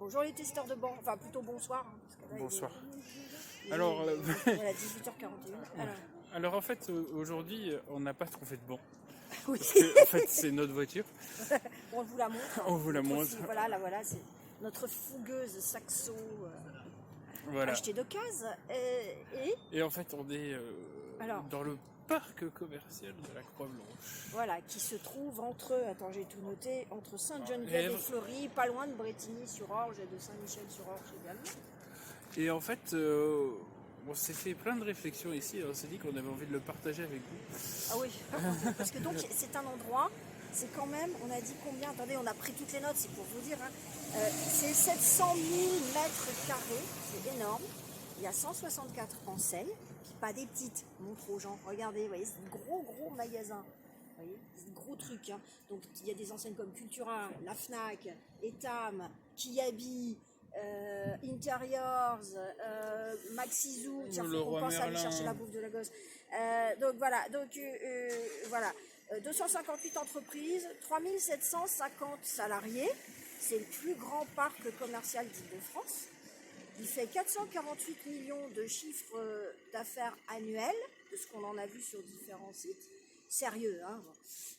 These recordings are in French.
Bonjour les testeurs de banc, enfin plutôt bonsoir. Hein, parce que là, Bonsoir. Il Alors, est à 18h41. alors en fait, aujourd'hui, on n'a pas trouvé de banc. Oui, Parce que, en fait, c'est notre voiture. on vous la montre. On vous la montre. Voilà, là, voilà, c'est notre fougueuse Saxo Voilà. achetée d'occasion. Et en fait, on est Alors. dans le parc commercial de la Croix-Blanche. Voilà, qui se trouve entre, attends j'ai tout noté, entre Sainte-Geneviève et Fleury, pas loin de Brétigny-sur-Orge et de Saint-Michel-sur-Orge également. Et en fait, on s'est fait plein de réflexions ici. On s'est dit qu'on avait envie de le partager avec vous. Ah oui, parce que donc c'est un endroit, c'est quand même, on a dit combien, attendez, on a pris toutes les notes, c'est pour vous dire, hein, c'est 700 000 mètres carrés, c'est énorme. Il y a 164 enseignes, puis pas des petites, montre aux gens, regardez, vous voyez, c'est un gros magasin. Vous voyez, c'est un gros truc. Hein. Donc il y a des enseignes comme Cultura, la Fnac, Etam, Kiabi, Interiors, Maxizou, tiens, faut qu'on pense à aller chercher la bouffe de la gosse. Donc voilà, voilà. 258 entreprises, 3750 salariés. C'est le plus grand parc commercial d'Île-de-France. Il fait 448 millions de chiffres d'affaires annuels, de ce qu'on en a vu sur différents sites. Sérieux, hein.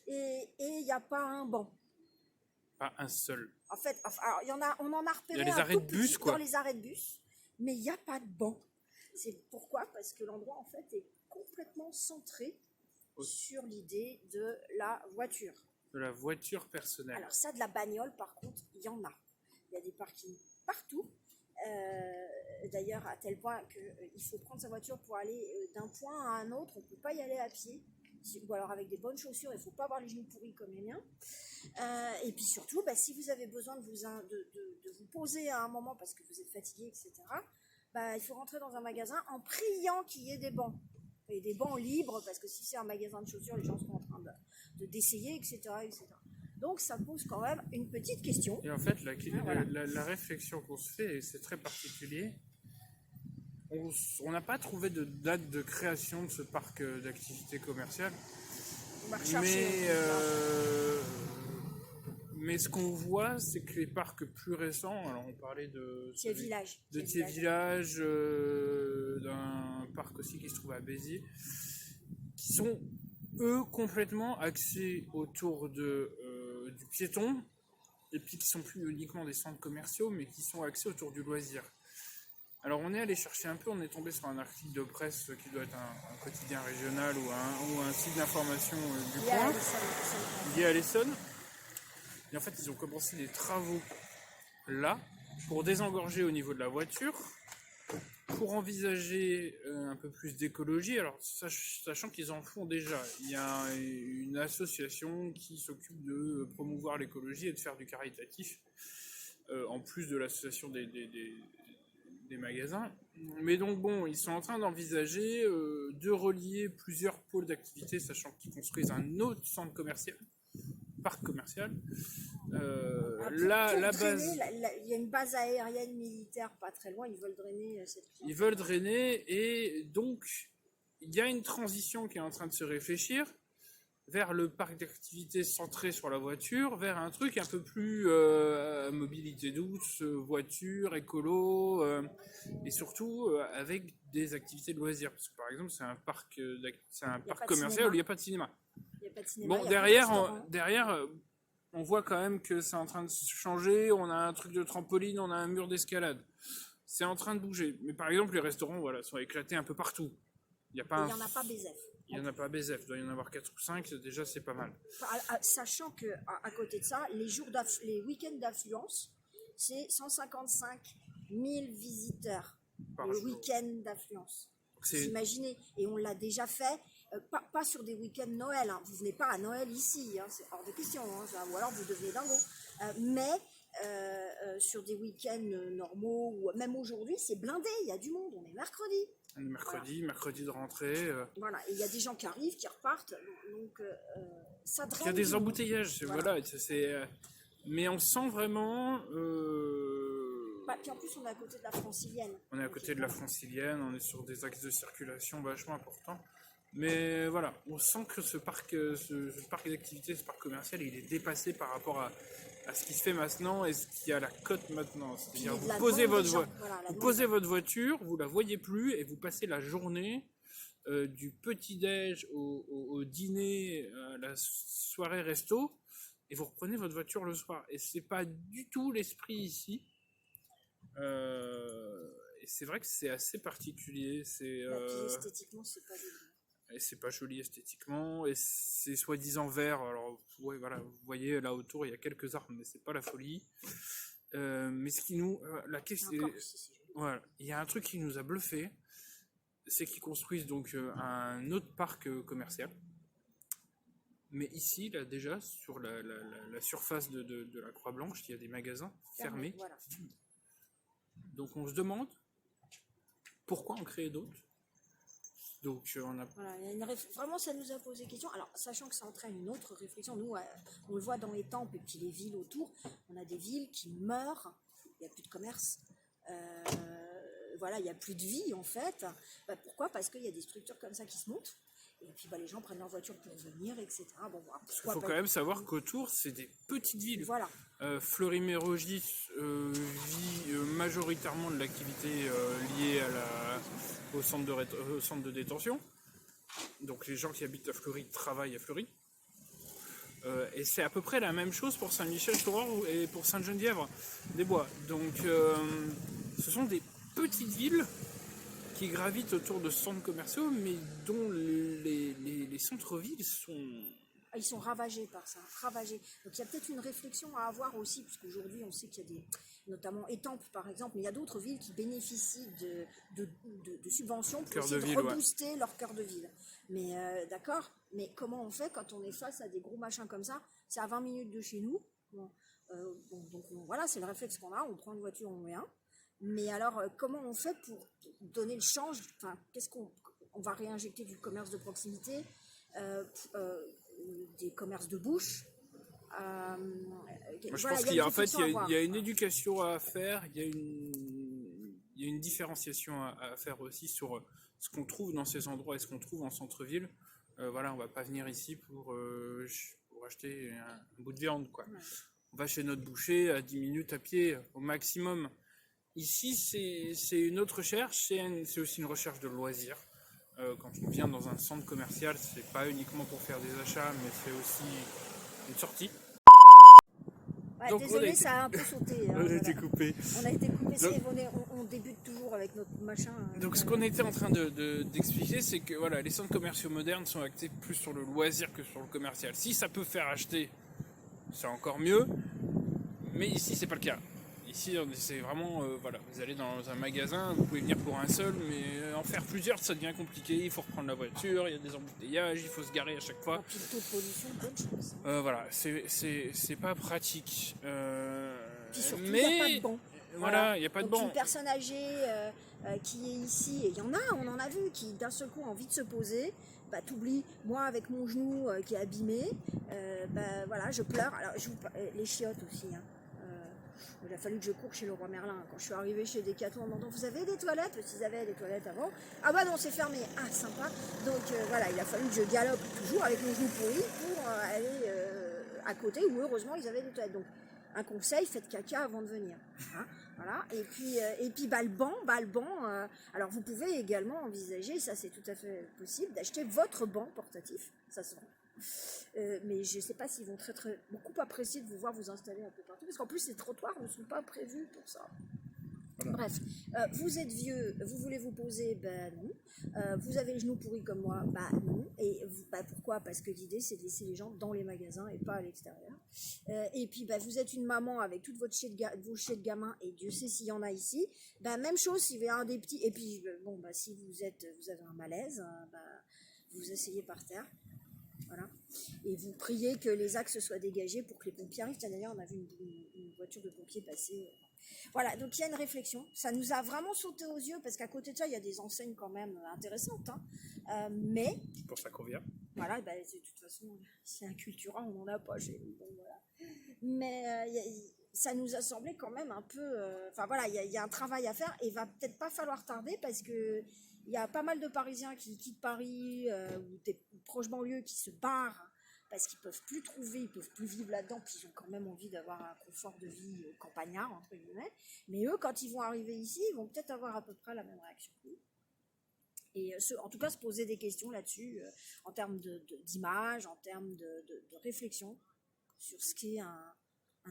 Et il n'y a pas un banc. Pas un seul. En fait, alors, on en a repéré il y a les arrêts de bus, quoi. Dans les arrêts de bus, mais il n'y a pas de banc. C'est pourquoi? Parce que l'endroit, en fait, est complètement centré sur l'idée de la voiture. De la voiture personnelle. Alors ça, de la bagnole, par contre, il y en a. Il y a des parkings partout. D'ailleurs, à tel point qu'il faut prendre sa voiture pour aller d'un point à un autre. On ne peut pas y aller à pied. Ou alors avec des bonnes chaussures, il ne faut pas avoir les genoux pourris comme les miens. Et puis surtout, si vous avez besoin de vous poser à un moment parce que vous êtes fatigué, etc., il faut rentrer dans un magasin en priant qu'il y ait des bancs. Et des bancs libres, parce que si c'est un magasin de chaussures, les gens sont en train d'essayer, etc., etc. Donc ça pose quand même une petite question. Et en fait, la réflexion qu'on se fait, et c'est très particulier, on n'a pas trouvé de date de création de ce parc d'activités commerciales. On va rechercher. Mais ce qu'on voit, c'est que les parcs plus récents, alors on parlait de Thiers Village, d'un parc aussi qui se trouve à Béziers, qui sont eux complètement axés autour du piéton, et puis qui sont plus uniquement des centres commerciaux, mais qui sont axés autour du loisir. Alors on est allé chercher un peu, on est tombé sur un article de presse qui doit être un quotidien régional ou un site d'information du coin, lié à l'Essonne. Et en fait, ils ont commencé des travaux là pour désengorger au niveau de la voiture, pour envisager un peu plus d'écologie. Alors, sachant qu'ils en font déjà, il y a une association qui s'occupe de promouvoir l'écologie et de faire du caritatif, en plus de l'association des magasins. Mais donc bon, ils sont en train d'envisager de relier plusieurs pôles d'activité, sachant qu'ils construisent un autre centre commercial, parc commercial. La base. Il y a une base aérienne militaire pas très loin, ils veulent drainer cette clientèle. Ils veulent drainer, et donc il y a une transition qui est en train de se réfléchir vers le parc d'activité centré sur la voiture, vers un truc un peu plus mobilité douce, voiture, écolo, et surtout avec des activités de loisirs. Parce que par exemple, c'est un parc commercial où il n'y a pas de cinéma. Bon, derrière, on voit quand même que c'est en train de changer. On a un truc de trampoline, on a un mur d'escalade. C'est en train de bouger. Mais par exemple, les restaurants sont éclatés un peu partout. Il n'y en a pas Bézef. Il n'y en a pas Bézef. Il doit y en avoir 4 ou 5. Déjà, c'est pas mal. Sachant qu'à côté de ça, les week-ends d'affluence, c'est 155 000 visiteurs. Le week-end d'affluence. Vous imaginez. Et on l'a déjà fait. Pas sur des week-ends Noël, hein. Vous venez pas à Noël ici, hein. C'est hors de question, hein. Ou alors vous devenez dingo. Mais sur des week-ends normaux, ou même aujourd'hui, c'est blindé, il y a du monde, on est mercredi. Mercredi de rentrée. Voilà, et il y a des gens qui arrivent, qui repartent, donc ça draine. Il y a des embouteillages, voilà. Mais on sent vraiment... Puis en plus, on est à côté de la Francilienne. On est à côté de la Francilienne, on est sur des axes de circulation vachement importants. Mais voilà, on sent que ce parc d'activité, ce parc commercial, il est dépassé par rapport à ce qui se fait maintenant et ce qui a la cote maintenant. C'est-à-dire Puis vous la posez demande votre des gens, voilà, la vous demande. posez votre voiture, vous la voyez plus et vous passez la journée du petit-déj au dîner, à la soirée resto, et vous reprenez votre voiture le soir. Et c'est pas du tout l'esprit ici. Et c'est vrai que c'est assez particulier. Puis esthétiquement, c'est pas joli. Et c'est pas joli esthétiquement. Et c'est soi-disant vert. Alors, ouais, voilà, vous voyez là autour, il y a quelques arbres, mais c'est pas la folie. Mais ce qui nous. La question. Voilà, il y a un truc qui nous a bluffé, c'est qu'ils construisent donc un autre parc commercial. Mais ici, là déjà, sur la surface de la Croix-Blanche, il y a des magasins fermés. Voilà. Donc on se demande pourquoi en créer d'autres. Donc on a... Voilà, vraiment, ça nous a posé question. Alors, sachant que ça entraîne une autre réflexion, nous, on le voit dans les temples et puis les villes autour, on a des villes qui meurent, il n'y a plus de commerce. Voilà, il n'y a plus de vie en fait. Pourquoi ? Parce qu'il y a des structures comme ça qui se montent. Et puis les gens prennent leur voiture pour venir, etc. Bon, il faut quand même savoir qu'autour, c'est des petites villes. Voilà. Fleury-Mérogis vit majoritairement de l'activité liée au centre de détention. Donc les gens qui habitent à Fleury travaillent à Fleury. Et c'est à peu près la même chose pour Saint-Michel-sur-Orge et pour Sainte-Geneviève-des-Bois. Donc ce sont des petites villes qui gravitent autour de centres commerciaux, mais dont les centres-villes sont... Ils sont ravagés par ça, ravagés. Donc il y a peut-être une réflexion à avoir aussi, puisqu'aujourd'hui on sait qu'il y a des, notamment Étampes par exemple, mais il y a d'autres villes qui bénéficient de subventions pour essayer de rebooster leur cœur de ville. Mais d'accord, mais comment on fait quand on est face à des gros machins comme ça ? C'est à 20 minutes de chez nous. Bon, donc voilà, c'est le réflexe qu'on a, on prend une voiture, on met un. Mais alors, comment on fait pour donner le change ? Enfin, qu'est-ce qu'on va réinjecter du commerce de proximité, des commerces de bouche. Je pense qu'il y a une éducation à faire, il y a une différenciation à faire aussi sur ce qu'on trouve dans ces endroits et ce qu'on trouve en centre-ville. Voilà, on va pas venir ici pour acheter un bout de viande, quoi. Ouais. On va chez notre boucher à 10 minutes à pied au maximum. Ici, c'est une autre recherche, c'est aussi une recherche de loisirs. Quand on vient dans un centre commercial, c'est pas uniquement pour faire des achats, mais c'est aussi une sortie. Ouais, donc désolé, ça a un peu sauté. On a été coupé. On a été coupé, on débute toujours avec notre machin. Donc ce qu'on était en train d'expliquer, c'est que voilà, les centres commerciaux modernes sont axés plus sur le loisir que sur le commercial. Si ça peut faire acheter, c'est encore mieux, mais ici c'est pas le cas. Ici, c'est vraiment, voilà, vous allez dans un magasin, vous pouvez venir pour un seul, mais en faire plusieurs, ça devient compliqué. Il faut reprendre la voiture, il y a des embouteillages, il faut se garer à chaque fois. Et puis le taux de pollution, bonne chance. Voilà, c'est pas pratique. Puis surtout, il n'y a pas de banc. Voilà, il n'y a pas de banc. Une personne âgée qui est ici, et il y en a, on en a vu, qui d'un seul coup a envie de se poser. Bah, t'oublies, moi avec mon genou qui est abîmé, voilà, je pleure. Alors, les chiottes aussi, hein. Il a fallu que je cours chez le roi Merlin. Quand je suis arrivée chez Decathlon en demandant vous avez des toilettes ? Parce qu'ils avaient des toilettes avant. Ah bah non, c'est fermé. Ah, sympa. Donc voilà, il a fallu que je galope toujours avec mon genou pourri pour aller à côté où heureusement ils avaient des toilettes. Donc un conseil, faites caca avant de venir. Hein, voilà. Et puis le banc. Alors vous pouvez également envisager, ça c'est tout à fait possible, d'acheter votre banc portatif. Ça se vend. Mais je ne sais pas s'ils vont beaucoup apprécier de vous voir vous installer un peu partout, parce qu'en plus les trottoirs ne sont pas prévus pour ça. Voilà. Bref, vous êtes vieux, vous voulez vous poser, ben non. Vous avez les genoux pourris comme moi, ben non. Et pourquoi ? Parce que l'idée c'est de laisser les gens dans les magasins et pas à l'extérieur. Et puis vous êtes une maman avec toutes vos chais de gamins, et Dieu sait s'il y en a ici. Même chose, s'il y a un des petits, et puis si vous avez un malaise, vous asseyez par terre. Voilà. Et vous priez que les axes soient dégagés pour que les pompiers arrivent. D'ailleurs, on a vu une voiture de pompiers passer. Voilà, donc il y a une réflexion. Ça nous a vraiment sauté aux yeux parce qu'à côté de ça, il y a des enseignes quand même intéressantes. Hein. Mais... C'est pour ça qu'on vient. Voilà, de toute façon, c'est un Cultura, on n'en a pas chez nous. Bon, voilà. Mais ça nous a semblé quand même un peu... Enfin voilà, il y a un travail à faire et il va peut-être pas falloir tarder parce que... Il y a pas mal de Parisiens qui quittent Paris ou des proches banlieues qui se barrent parce qu'ils peuvent plus trouver, ils peuvent plus vivre là-dedans, puis ils ont quand même envie d'avoir un confort de vie campagnard, entre guillemets. Mais eux, quand ils vont arriver ici, ils vont peut-être avoir à peu près la même réaction que nous. Et en tout cas, se poser des questions là-dessus, en termes d'image, en termes de réflexion sur ce qu'est un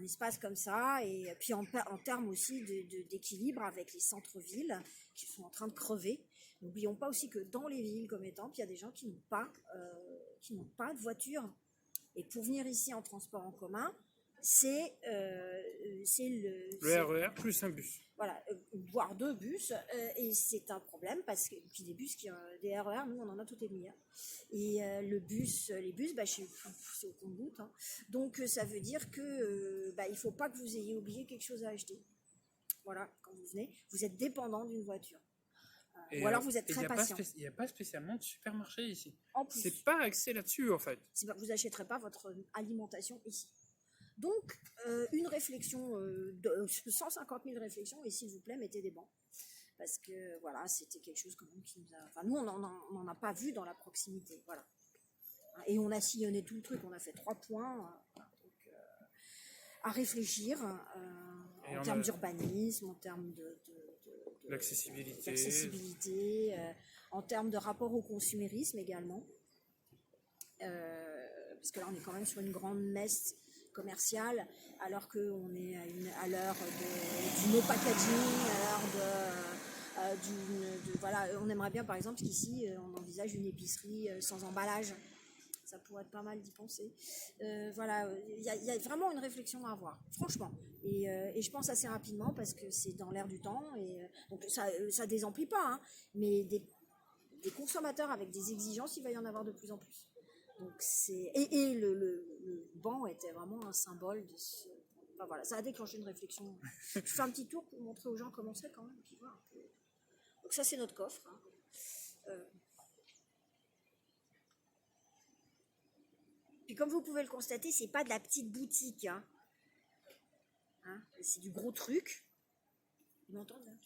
espace comme ça, et puis en termes aussi d'équilibre avec les centres-villes qui sont en train de crever. N'oublions pas aussi que dans les villes comme Étampes, il y a des gens qui n'ont pas de voiture. Et pour venir ici en transport en commun, c'est le RER plus un bus. Voilà, voire 2 bus, et c'est un problème parce que puis des bus des RER, nous on en a toutes les demi-heures. Et les bus, c'est au compte-gouttes, hein. Donc ça veut dire que il faut pas que vous ayez oublié quelque chose à acheter. Voilà, quand vous venez, vous êtes dépendant d'une voiture. Ou alors vous êtes très patient. Il n'y a pas spécialement de supermarché ici. En plus, c'est pas axé là-dessus en fait. Vous n'achèterez pas votre alimentation ici. Donc, une réflexion, 150 000 réflexions, et s'il vous plaît, mettez des bancs. Parce que, voilà, c'était quelque chose quand même qui nous a... Enfin, nous, on n'en a pas vu dans la proximité, voilà. Et on a sillonné tout le truc, on a fait 3 points, donc, à réfléchir, en termes d'urbanisme, en termes de l'accessibilité, en termes de rapport au consumérisme également. Parce que là, on est quand même sur une grande messe commerciale, alors qu'on est à l'heure du no packaging, à l'heure voilà, on aimerait bien par exemple qu'ici on envisage une épicerie sans emballage. Ça pourrait être pas mal d'y penser. Voilà, il y a vraiment une réflexion à avoir, franchement. Et je pense assez rapidement parce que c'est dans l'air du temps. Et donc ça désemplit pas, hein, mais des consommateurs avec des exigences, il va y en avoir de plus en plus. Donc et le banc était vraiment un symbole de ce... Enfin, voilà, ça a déclenché une réflexion. Je fais un petit tour pour montrer aux gens comment c'est quand même, qu'ils voient un peu. Donc ça, c'est notre coffre, hein. Puis comme vous pouvez le constater, c'est pas de la petite boutique, hein. C'est du gros truc. Vous m'entendez, hein?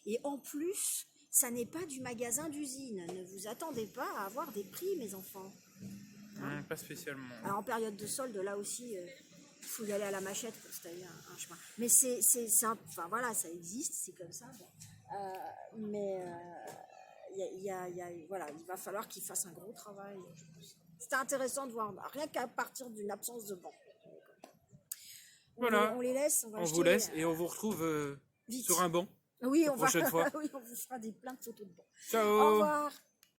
Et en plus, ça n'est pas du magasin d'usine. Ne vous attendez pas à avoir des prix, mes enfants. Pas spécialement. Alors en période de solde, là aussi, il faut y aller à la machette pour se tailler un chemin. Mais enfin voilà, ça existe, c'est comme ça. Bon. Mais voilà, il va falloir qu'il fasse un gros travail. C'était intéressant de voir, rien qu'à partir d'une absence de banc. Voilà. On les laisse. On vous laisse et on vous retrouve sur un banc. Oui, la prochaine fois. Oui, on vous fera plein de photos de banc. Ciao. Au revoir.